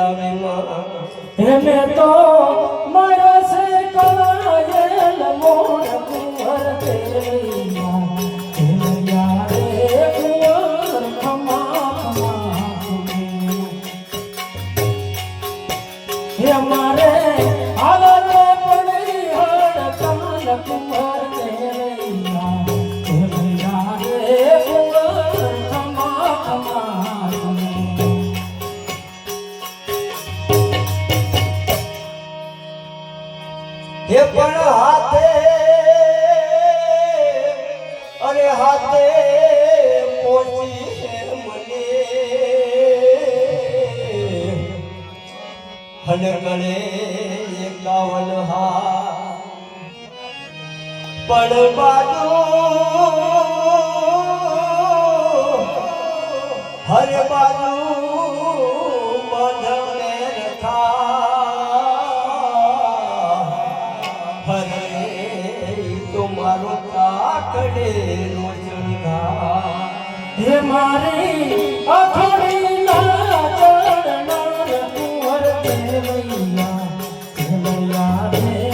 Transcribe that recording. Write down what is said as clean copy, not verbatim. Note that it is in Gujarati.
એને તો મારા સે કલાયેલ મોર કુંવર તેલિયા તેલિયા રે કુંવર ખમા હે મારે હાલત પડી હડ કાલ કુંવર તેલિયા તેલિયા રે કુંવર ખમા હે પણ હાથે અરે હાથે પહોંચી મને હનગળે 51 હા પણ બાજુ હર બાજુ બંધ મારો તાકડે નો ચણગા હે મારી અખોડી ના ચડનાર કુંવર તેલિયા તેલિયા રે